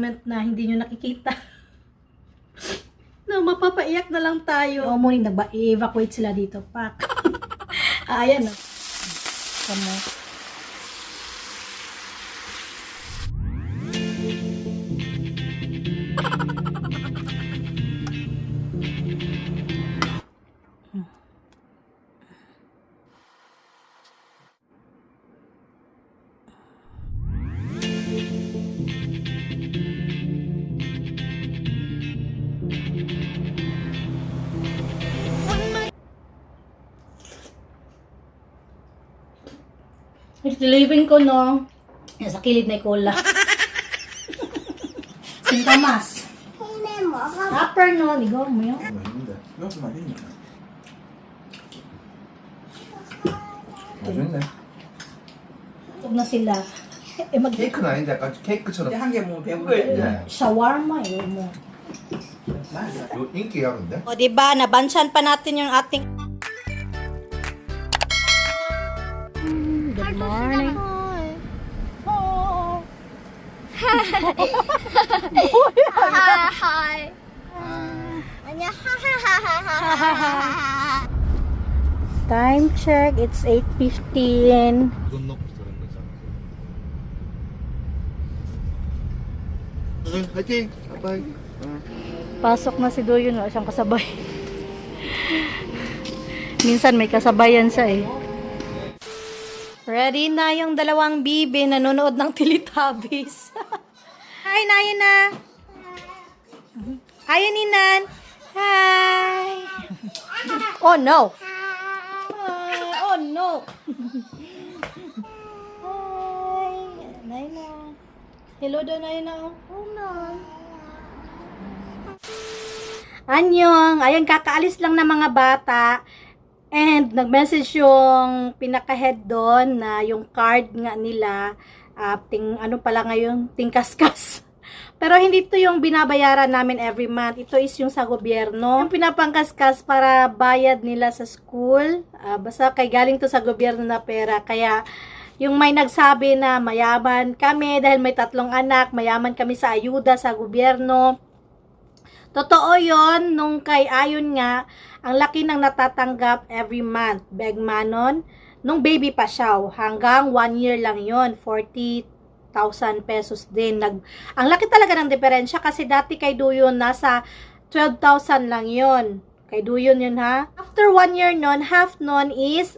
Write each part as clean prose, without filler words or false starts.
comment na hindi nyo nakikita. No, mapapaiyak na lang tayo. O, morning, nag-evacuate sila dito. Pak. Ayan na. Kamo. Living ko, no? Yan, sa kilid na cola. Singkamas. Rapper, no? Ligaw mo yun. 맛있는데. 이것도 맛있네. 맛있네. Huwag na sila. 케이크는 아닌데 약간 케이크처럼. 한 개 뭐 배우고 네. Shawarma, yun mo. 요 인기야 근데. O, diba? Nabansyan pa natin yung ating... Good morning. Hi. 안녕. 하하하하하하하. Time check. It's 8:15. 이건 넣고 저런 거잖아. 화이팅! 아빠이. Pasok na si Doyon. Wala siyang kasabay. Minsan may kasabayan siya eh. Ready na yung dalawang bibi nanonood ng Teletubbies. Hi, Nayana. Hi, Ninan. Hi. Oh, no. Hi. Oh, no. Hi. Nayana. Hello daw, Nayana. Anyong. Ayan, kakaalis lang ng mga bata. And nag-message yung pinaka-head doon na yung card nga nila, ano pala ngayon, tingkaskas. Pero hindi to yung binabayaran namin every month. Ito is yung sa gobyerno. Yung pinapangkaskas para bayad nila sa school. Basta kay galing to sa gobyerno na pera. Kaya yung may nagsabi na mayaman kami dahil may 3 anak, mayaman kami sa ayuda sa gobyerno. Totoo yon nung kay Ayon nga, ang laki ng natatanggap every month, Begmanon, nung baby pa siya, hanggang 1 year lang yon 40,000 pesos din. Ang laki talaga ng diferensya kasi dati kay Duyon, nasa 12,000 lang yon. Kay Duyon yun ha. After 1 year nun, half nun is,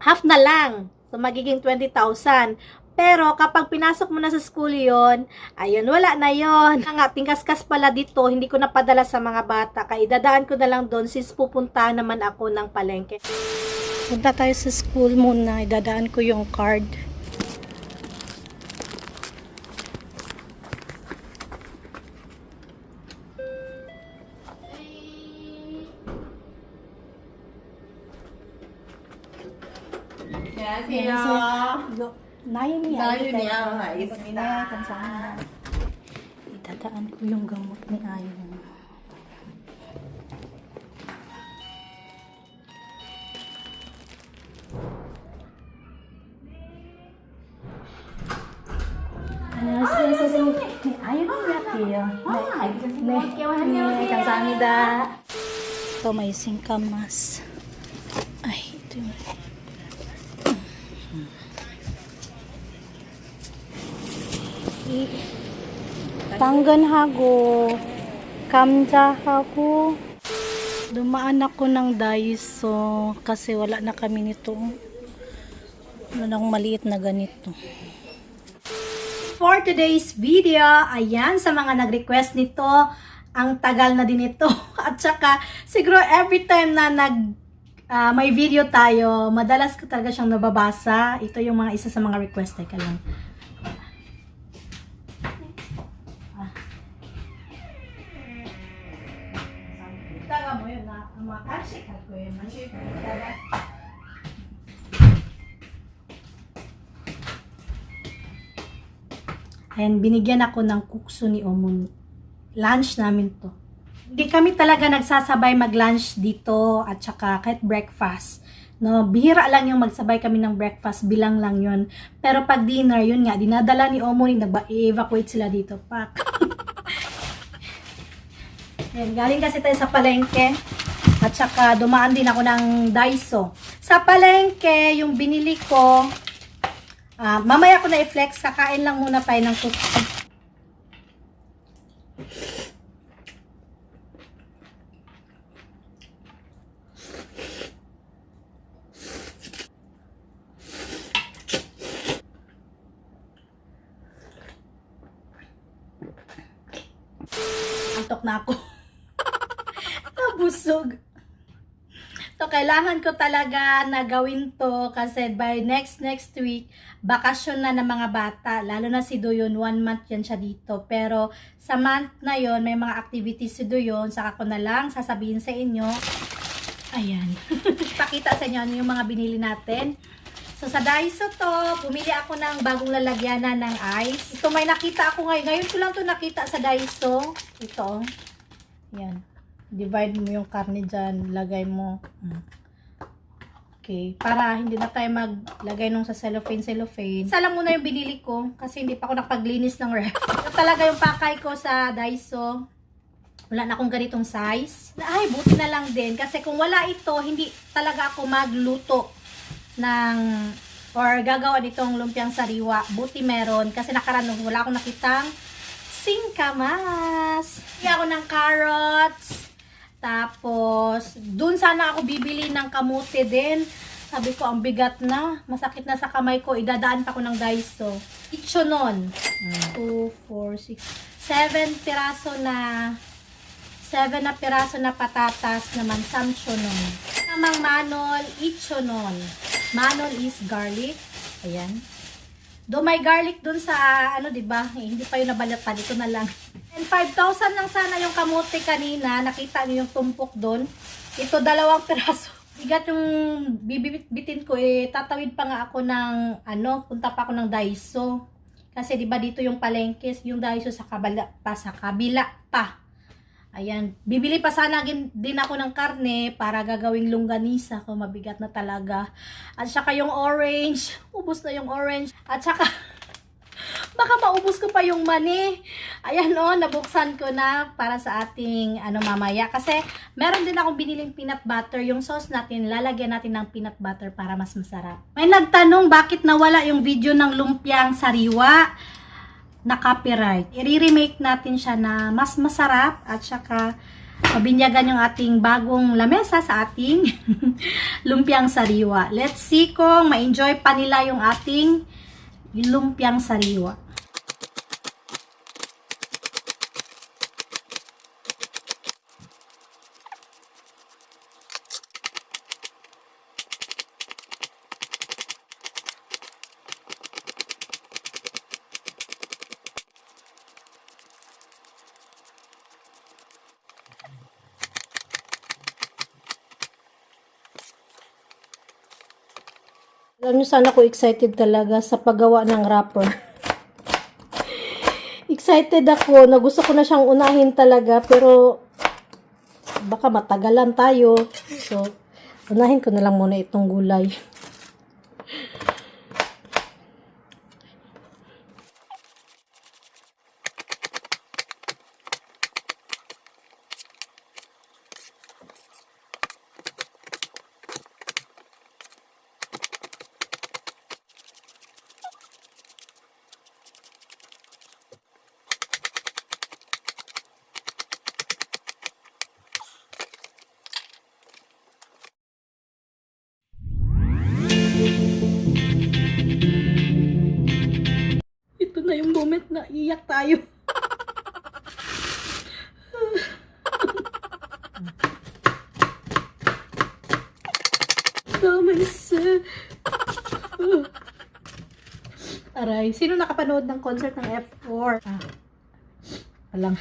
half na lang. So, magiging 20,000. Pero kapag pinasok mo na sa school yon, ayun, wala na yon. Ang ating kaskas pala dito, hindi ko napadala sa mga bata. Kaya idadaan ko na lang doon since pupunta naman ako ng palengke. Punta tayo sa school muna. Idadaan ko yung card. 안녕하세요. Nayuniya. 알겠습니다. Kamsahamnida. Itadaan ko yung gamot ni Ayon. 안녕하세요. 아유니야게요. 네, 감사합니다. ito may singkamas. Ay, ito yung... 당근하고 감자하고 dumaan ako ng Daiso kasi wala na kami nito. Wala na akong maliit na ganito. For today's video, ayan, sa mga nag-request nito, ang tagal na din ito. At saka, siguro every time na may video tayo, madalas ko talaga siyang nababasa. Ito yung mga isa sa mga request. Teka lang. Taga mo yun na, ang mga kalsikal ko yun. Ayan, binigyan ako ng kukso ni Omon. Lunch namin to. Hindi kami talaga nagsasabay mag-lunch dito at saka kahit breakfast. No, bihira lang yung magsabay kami ng breakfast, bilang lang yun. Pero pag dinner, yun nga, dinadala ni Omoy, nag-evacuate sila dito. Pak. Yan, galing kasi tayo sa palengke. At saka dumaan din ako ng Daiso. Sa palengke, yung binili ko, mamaya ko na i-flex, kakain lang muna tayo ng toothpaste. Antok na ako. Nabusog. So, kailangan ko talaga na gawin to kasi by next week, bakasyon na ng mga bata. Lalo na si Doyon, 1 month yan siya dito. Pero sa month na yon may mga activities si Doyon. Saka ko na lang sasabihin sa inyo. Ayan. Pakita sa inyo ano yung mga binili natin. So, sa Daiso to, bumili ako ng bagong lalagyanan ng ice. Ito may nakita ako ngayon. Ngayon ko lang to nakita sa Daiso. Ito. Yan. Divide mo yung karne dyan. Lagay mo. Okay. Para hindi na tayo maglagay nung sa cellophane. Isa lang muna yung binili ko. Kasi hindi pa ako nakapaglinis ng ref. Ito talaga yung pakay ko sa Daiso. Wala na akong ganitong size. Ay, buti na lang din. Kasi kung wala ito, hindi talaga ako magluto ng or gagawa nitong lumpiang sariwa. Buti meron. Kasi nakaraan wala akong nakitang singkamas. Bili ako ng carrots. Tapos, dun sana ako bibili ng kamote din. Sabi ko, ang bigat na. Masakit na sa kamay ko. Idadaan pa ko ng Daiso. Ichonon. 2, 4, 6, 7 piraso na 7 na piraso na patatas naman. Samchonon. Namang manol, ichonon. Manol is garlic. Ayan. Do may garlic dun sa, ano, diba? Hindi pa yun nabalatan. Ito na lang. And 5,000 lang sana yung kamote kanina. Nakita niyo yung tumpok dun. Ito, 2 piraso. Bigat yung bibitin ko. Tatawid pa nga ako ng, punta pa ako ng Daiso. Kasi diba dito yung palengke, yung Daiso sa kabila pa. Ayan. Bibili pa sana din ako ng karne para gagawing longganisa ko. Mabigat na talaga. At saka yung orange. Ubus na yung orange. At saka, baka maubos ko pa yung mani. Ayan o, nabuksan ko na para sa ating mamaya. Kasi meron din akong biniling peanut butter. Yung sauce natin, lalagyan natin ng peanut butter para mas masarap. May nagtanong bakit nawala yung video ng lumpiang sariwa na copyright. I-remake natin siya na mas masarap at saka mabinyagan yung ating bagong lamesa sa ating lumpiang sariwa. Let's see kung ma-enjoy pa nila yung ating lumpiang sariwa. Alam niyo, sana ko excited talaga sa paggawa ng wrapper. Excited ako na gusto ko na siyang unahin talaga, pero baka matagalan tayo. So, unahin ko na lang muna itong gulay. Ito na yung moment na iyak tayo. Aray, sino nakapanood ng concert ng F4? Alang.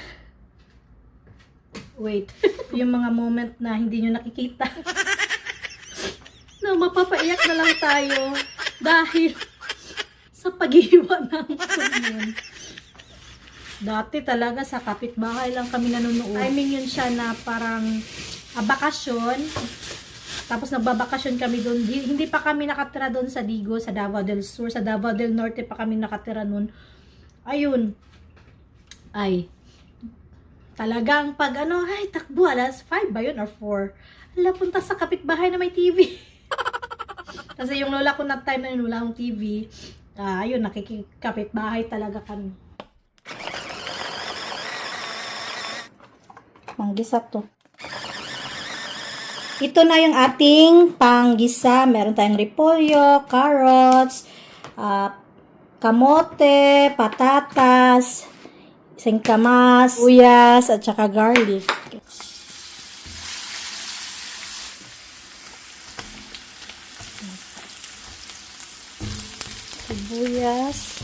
Wait. Yung mga moment na hindi nyo nakikita. Na mapapaiyak na lang tayo dahil sa paghiwa ng yun. Dati talaga sa kapitbahay lang kami nanonood. Timing yun siya na parang bakasyon. Tapos nagbabakasyon kami doon. Hindi pa kami nakatira doon sa Digo, sa Davao del Sur. Sa Davao del Norte pa kami nakatira noon. Ayun. Ay. Talagang pag ay takbo, alas 5 ba yun or 4? Ala, punta sa kapitbahay na may TV. Kasi yung lola ko na time na yun, wala akong TV. Ayun, nakikikapitbahay talaga kami. Panggisa to. Ito na yung ating panggisa. Meron tayong repolyo, carrots, kamote, patatas, singkamas, uyas, at saka garlic. Sibuyas,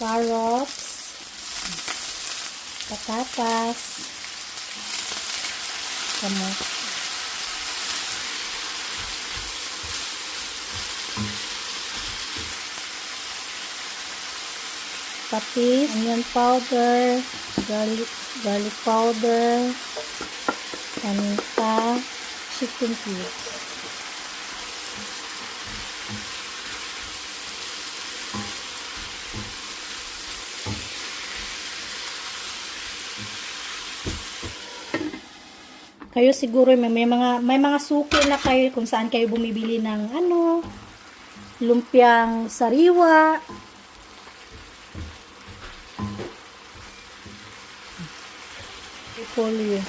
carrots, patatas, kamote. Patis, onion powder, garlic powder, paminta, chicken cubes. Kayo siguro may mga suki na kayo kung saan kayo bumibili ng lumpiang sariwa. Repolyo.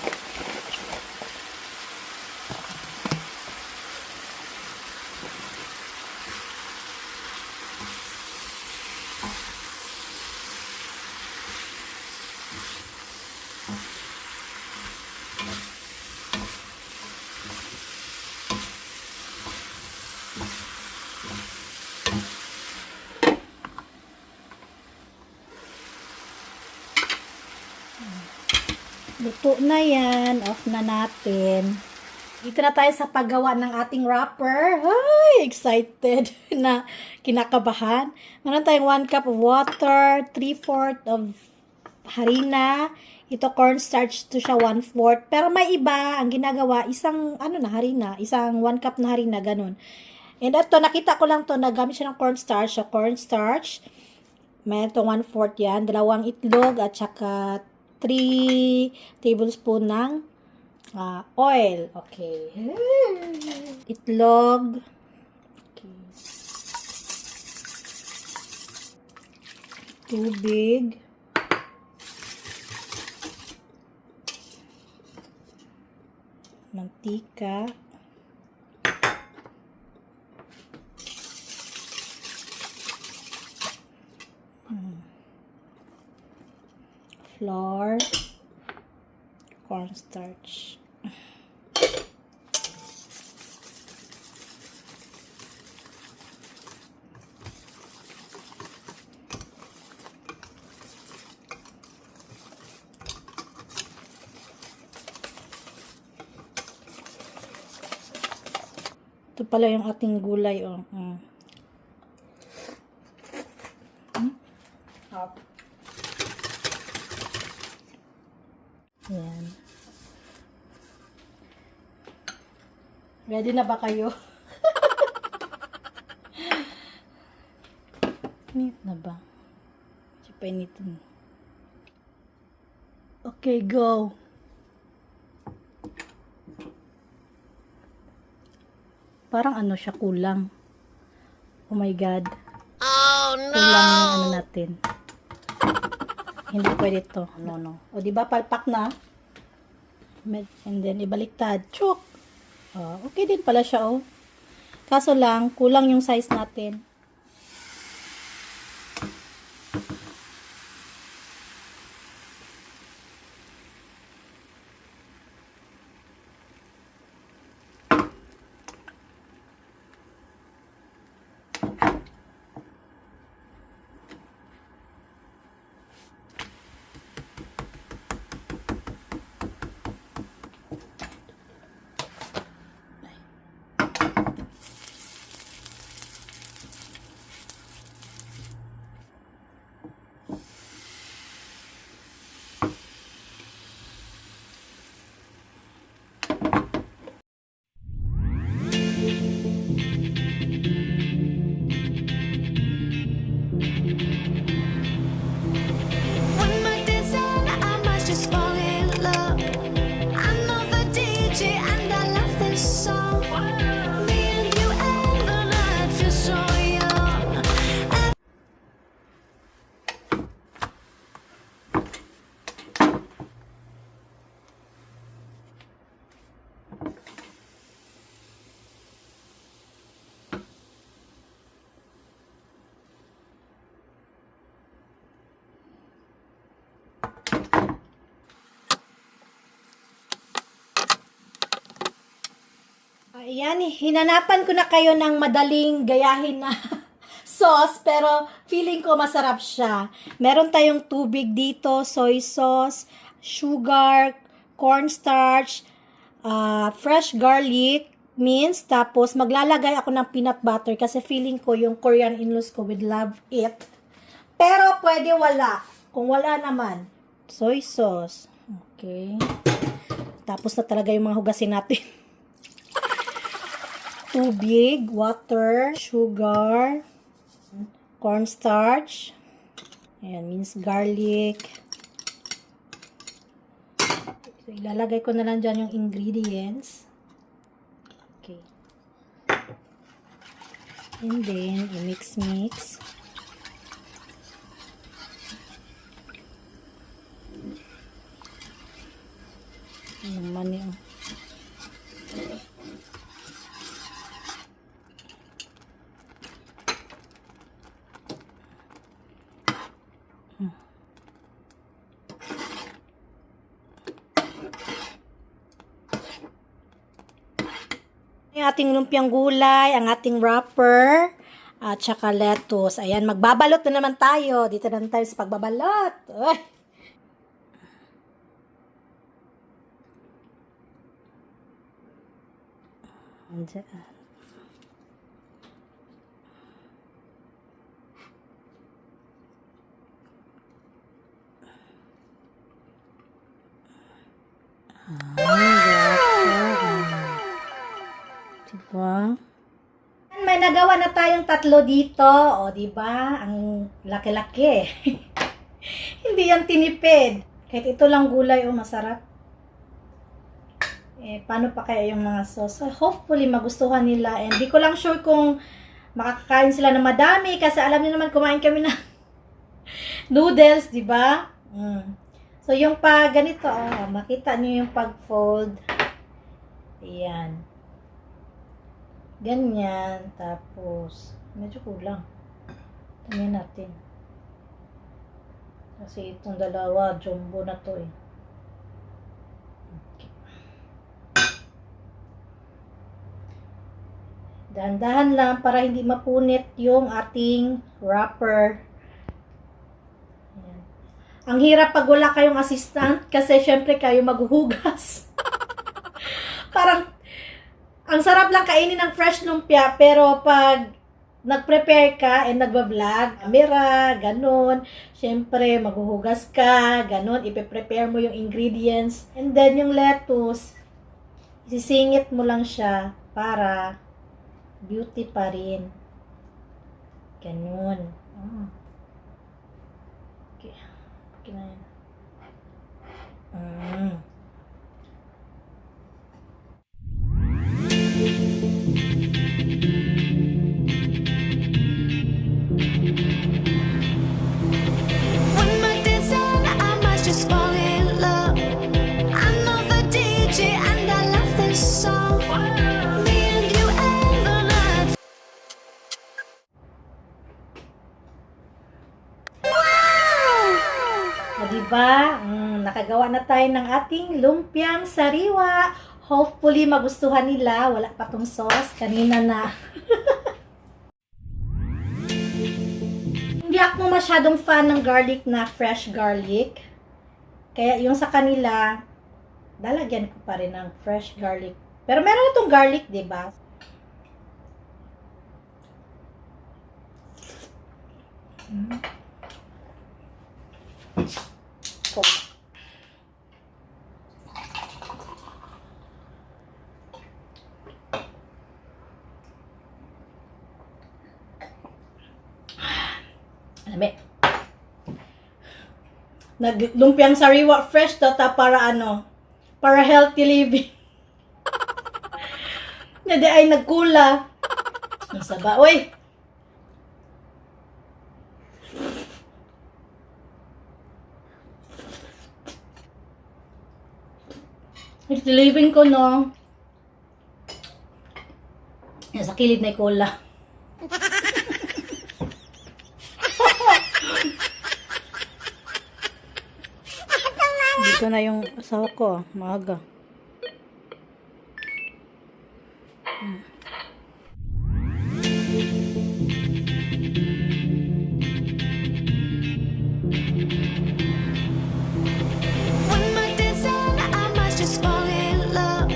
Luto na yan. Off na natin. Dito na tayo sa paggawa ng ating wrapper. Ay, excited na kinakabahan. Meron tayong 1 cup of water, 3/4 of harina. Ito cornstarch to siya 1/4. Pero may iba ang ginagawa, isang harina, isang 1 cup na harina, ganun. And ito, nakita ko lang to, nagamit siya ng cornstarch. So, cornstarch, may ito 1/4 yan. 2 itlog at saka 3 tablespoon ng oil. Okay. Itlog. Okay. Tubig. Mantika. Flour. Cornstarch. Ito pala yung ating gulay, oh. Yan. Ready na ba kayo? Init na ba? Medyo painit na. Okay, go. Parang siya, kulang. Oh my God. Oh no! Kulang yung natin. Hindi pwede ito. No. O, diba, palpak na? And then, ibaliktad. Chok! Okay din pala siya, oh. Kaso lang, kulang yung size natin. Ayan, hinanapan ko na kayo ng madaling gayahin na sauce, pero feeling ko masarap siya. Meron tayong tubig dito, soy sauce, sugar, cornstarch, fresh garlic, mince, tapos maglalagay ako ng peanut butter kasi feeling ko yung Korean in-laws ko would love it. Pero pwede wala. Kung wala naman, soy sauce. Okay. Tapos na talaga yung mga hugasin natin. Tubig, water, sugar, cornstarch, ayan, minced garlic. So, ilalagay ko na lang dyan yung ingredients. Okay. And then, i-mix-mix. Ayan, mani, oh. Yung ating lumpiang gulay, ang ating wrapper, at saka lettuce. Ayan, magbabalot na naman tayo. Dito na tayo sa pagbabalot. Uy! Andiyan. Diba? May nagawa na tayong tatlo dito. O, diba? Ang laki-laki. Hindi yan tinipid. Kahit ito lang gulay, o, masarap. Paano pa kaya yung mga sauce? So, hopefully, magustuhan nila. And di ko lang sure kung makakakain sila ng madami. Kasi alam niyo naman, kumain kami ng noodles, diba? So, yung pag ganito, makita niyo yung pag-fold. Ayan. Ganyan. Tapos, medyo kulang. Tingnan natin. Kasi itong dalawa, jumbo na to eh. Okay. Dahan-dahan lang para hindi mapunit yung ating wrapper. Ayan. Ang hirap pag wala kayong assistant kasi syempre kayo maghuhugas. Parang ang sarap lang kainin ng fresh lumpia, pero pag nag-prepare ka and nagba-vlog, camera, ganun, syempre, maghuhugas ka, ganun, ipe-prepare mo yung ingredients, and then yung lettuce, isisingit mo lang siya para beauty pa rin. Ganun. Okay. Okay na yan. When my days end, I must just fall in love. I know the DJ and I love this song. Me and you and the night. O, diba? Nakagawa na tayo ng ating lumpiang sariwa. Hopefully, magustuhan nila. Wala pa tong sauce. Kanina na. Hindi ako masyadong fan ng garlic na fresh garlic. Kaya yung sa kanila, lalagyan ko pa rin ng fresh garlic. Pero meron itong garlic, diba? Alamit. Naglumpiang sariwa fresh data para ano? Para healthy living. Nadi ay nagkula. Nasaba, oy. Healthy living ko, no? Yan, sa kilid na cola. Dito na yung asawa ko, maaga. One more dance and I might just fall in love.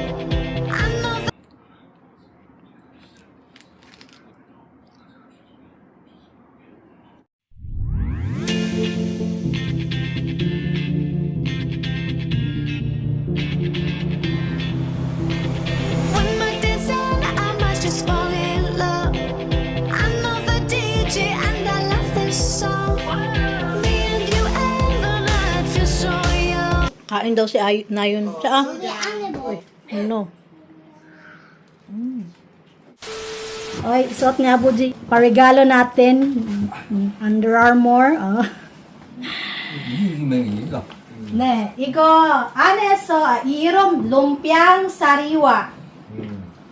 I know that one more dance and I might just fall in love. I know the DJ and I love this song. Me and you and the night feel so young. Kain daw si Nayon. Siya ano? Oy, suot nga Buji. Paregalo natin. Under Armour. 유명이니까. 네, 이거 안에서 이름 lumpiang sariwa.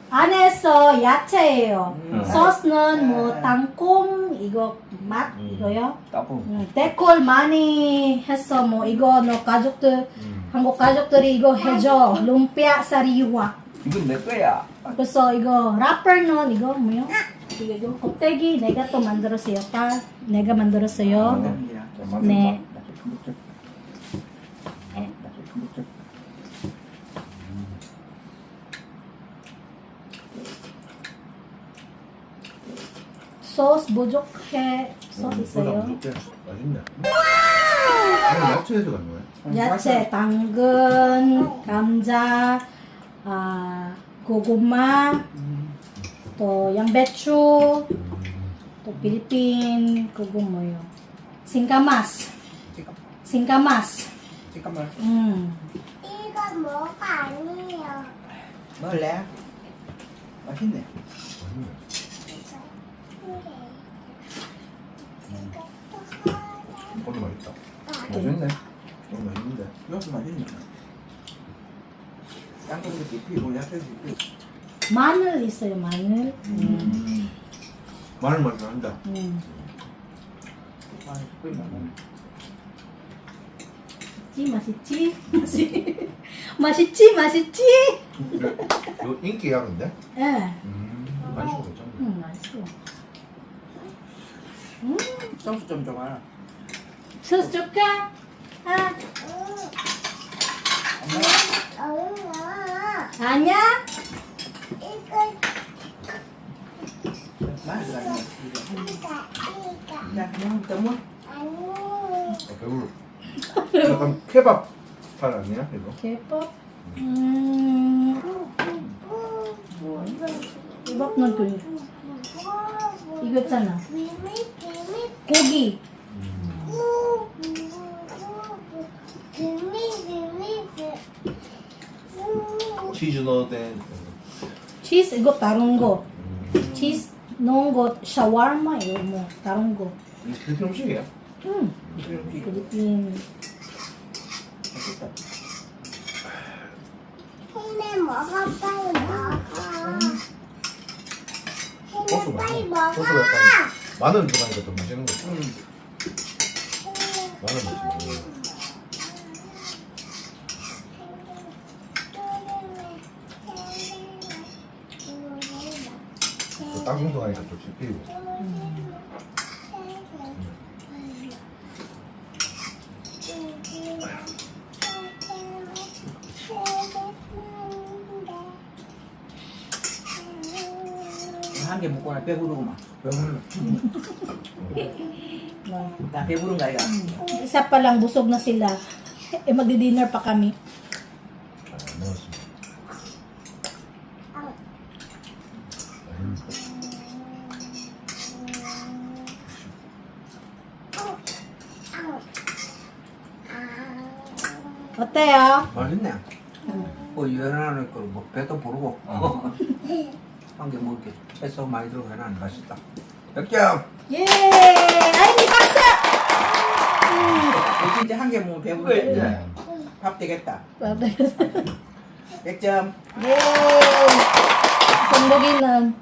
안에서 야채예요. 소스는 뭐 땅콩 이거 맛 이거요. 따봉. 데콜 많이 했어. 뭐 이거 너 가족들 한국 가족들이 이거 해줘. 룸피아 사리와. 이건 내 거야. 그래서 이거 라퍼는 이거 뭐요? 이거 껍데기 내가 또 만들었어요. 내가 만들었어요. 네. 소스 부족해. 소스 있어요. 맛있네. 이거 야채 들어간 거야? 야채, 당근, 감자, 고구마, 또 양배추, 또 필리핀 그거 뭐요? 싱가마스. 싱가마스. 잠깐만. 이거 뭐가 아니에요. 먹을래? 맛있네. 오늘 맛있다. 맛있네. 오늘 맛있는데. 이것도 맛있네. 땅콩도 깊이고 야채도 깊이. 마늘 있어요, 마늘. 마늘 맛이 난다. 맛있지? 맛있지? 맛있지? 이거 인기 약인데? 예. 맛있고 괜찮네. 맛있어. 소스 좀 줘봐. 소스 줄까? 아니야? 이거 맛있어. 이거 야, 너무 아니. 배불러. 약간 케밥 팔 아니야 이거? 케밥? 케밥은 그 이거 있잖아. 고기. 치즈 넣어된. 치즈 이거 다른 거. 치즈 넣은 거 샤워마 이거 뭐 다른 거. 이게 필리핀 음식이야? 필리핀. 맛있다. 햄에 먹어 빨리 먹어. 소스 햄에 빨리 맛있어. 먹어. 소스가 약간 마늘 들어가니까 더 맛있는 거지. 마늘 맛있네. 땅콩도 가니까 또 씹히고. 한 개 먹고 나 배부르구만. 배불러. 나 배부른가 이거. Isa pa lang busog na sila. Eh magdi-dinner pa kami. 먹었습니다. 어때요? 맛있네. 연하는 거뭐 배도 부르고. 한 개 먹을게. 채소 많이 들어가는 맛있다. 100점. 예! 아이니 박수! 이제 한 개 먹으면 배부르겠네. 네. 밥 되겠다. 100점. 100점. 예! 건더기는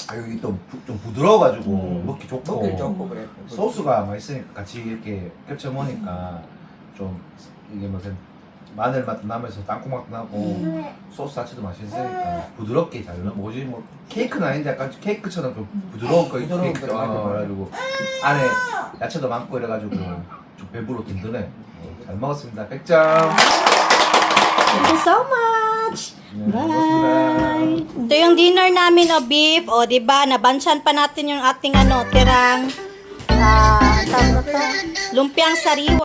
아 여기 또 좀 부드러워가지고 먹기 좋고. 먹기 좋고 그래. 소스가 맛있으니까 같이 이렇게 겹쳐 먹으니까 좀 이게 무슨 마늘 맛도 나면서 땅콩 맛도 나고 소스 자체도 맛있으니까 부드럽게 잘 뭐지 뭐 케이크는 아닌데 약간 케이크처럼 좀 부드러운 거 부드러운 케이크 거, 맞아, 맞아. 그래가지고 안에 야채도 많고 이래가지고 좀 배부르 든든해. 잘 먹었습니다. 100점. Thank you so much! 네, 고맙습니다. Bye! Ito yung dinner namin o beef. O, diba? Nabansyan pa natin yung ating tirang, tawag na to, lumpiang sariwa.